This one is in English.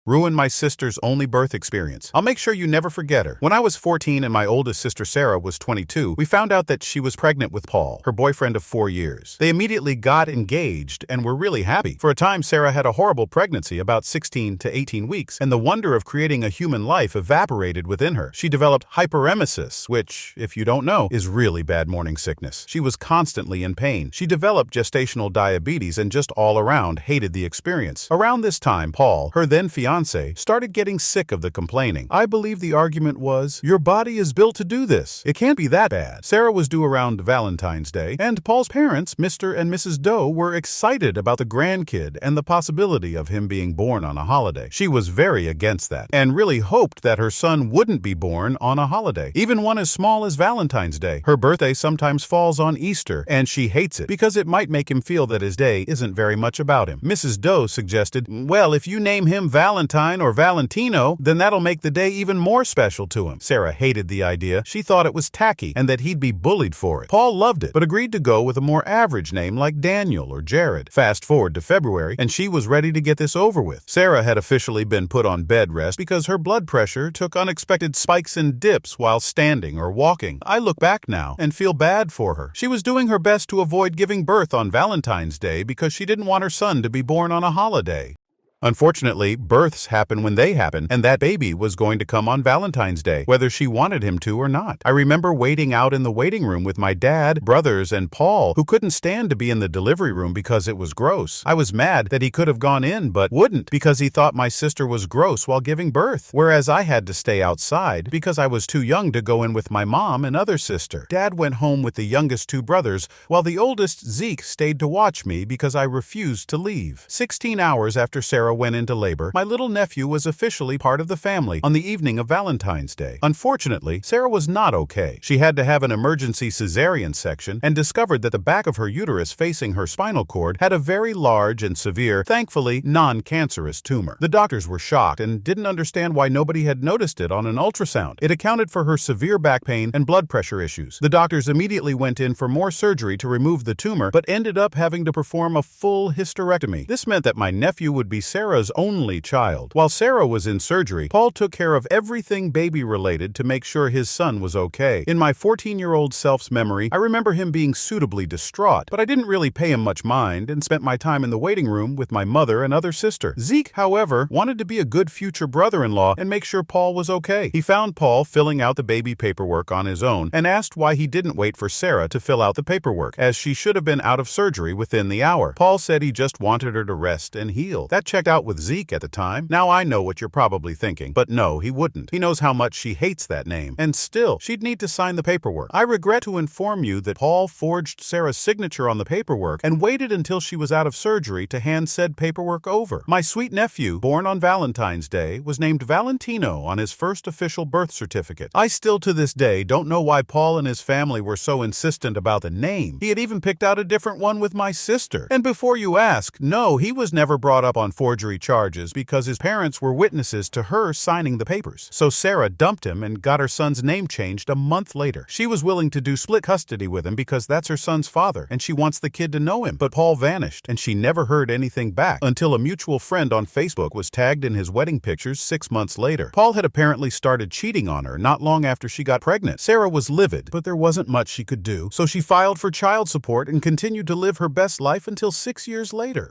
Ruin my sister's only birth experience. I'll make sure you never forget her. When I was 14 and my oldest sister Sarah was 22, we found out that she was pregnant with Paul, her boyfriend of 4 years. They immediately got engaged and were really happy. For a time, Sarah had a horrible pregnancy, about 16 to 18 weeks, and the wonder of creating a human life evaporated within her. She developed hyperemesis, which, if you don't know, is really bad morning sickness. She was constantly in pain. She developed gestational diabetes and just all around hated the experience. Around this time, Paul, her then fiancé, started getting sick of the complaining. I believe the argument was, your body is built to do this. It can't be that bad. Sarah was due around Valentine's Day, and Paul's parents, Mr. and Mrs. Doe, were excited about the grandkid and the possibility of him being born on a holiday. She was very against that, and really hoped that her son wouldn't be born on a holiday, even one as small as Valentine's Day. Her birthday sometimes falls on Easter, and she hates it because it might make him feel that his day isn't very much about him. Mrs. Doe suggested, well, if you name him Valentine or Valentino, then that'll make the day even more special to him. Sarah hated the idea. She thought it was tacky and that he'd be bullied for it. Paul loved it, but agreed to go with a more average name like Daniel or Jared. Fast forward to February, and she was ready to get this over with. Sarah had officially been put on bed rest because her blood pressure took unexpected spikes and dips while standing or walking. I look back now and feel bad for her. She was doing her best to avoid giving birth on Valentine's Day because she didn't want her son to be born on a holiday. Unfortunately, births happen when they happen, and that baby was going to come on Valentine's Day, whether she wanted him to or not. I remember waiting out in the waiting room with my dad, brothers, and Paul, who couldn't stand to be in the delivery room because it was gross. I was mad that he could have gone in but wouldn't because he thought my sister was gross while giving birth, whereas I had to stay outside because I was too young to go in with my mom and other sister. Dad went home with the youngest 2 brothers, while the oldest, Zeke, stayed to watch me because I refused to leave. 16 hours after Sarah went into labor, my little nephew was officially part of the family on the evening of Valentine's Day. Unfortunately, Sarah was not okay. She had to have an emergency cesarean section and discovered that the back of her uterus facing her spinal cord had a very large and severe, thankfully non-cancerous tumor. The doctors were shocked and didn't understand why nobody had noticed it on an ultrasound. It accounted for her severe back pain and blood pressure issues. The doctors immediately went in for more surgery to remove the tumor, but ended up having to perform a full hysterectomy. This meant that my nephew would be Sarah's only child. While Sarah was in surgery, Paul took care of everything baby-related to make sure his son was okay. In my 14-year-old self's memory, I remember him being suitably distraught, but I didn't really pay him much mind and spent my time in the waiting room with my mother and other sister. Zeke, however, wanted to be a good future brother-in-law and make sure Paul was okay. He found Paul filling out the baby paperwork on his own and asked why he didn't wait for Sarah to fill out the paperwork, as she should have been out of surgery within the hour. Paul said he just wanted her to rest and heal. That checked out with Zeke at the time. Now I know what you're probably thinking, but no, he wouldn't. He knows how much she hates that name, and still, she'd need to sign the paperwork. I regret to inform you that Paul forged Sarah's signature on the paperwork and waited until she was out of surgery to hand said paperwork over. My sweet nephew, born on Valentine's Day, was named Valentino on his first official birth certificate. I still to this day don't know why Paul and his family were so insistent about the name. He had even picked out a different one with my sister. And before you ask, no, he was never brought up on forgery charges because his parents were witnesses to her signing the papers. So Sarah dumped him and got her son's name changed a month later. She was willing to do split custody with him because that's her son's father and she wants the kid to know him. But Paul vanished and she never heard anything back until a mutual friend on Facebook was tagged in his wedding pictures 6 months later. Paul had apparently started cheating on her not long after she got pregnant. Sarah was livid, but there wasn't much she could do, so she filed for child support and continued to live her best life until 6 years later.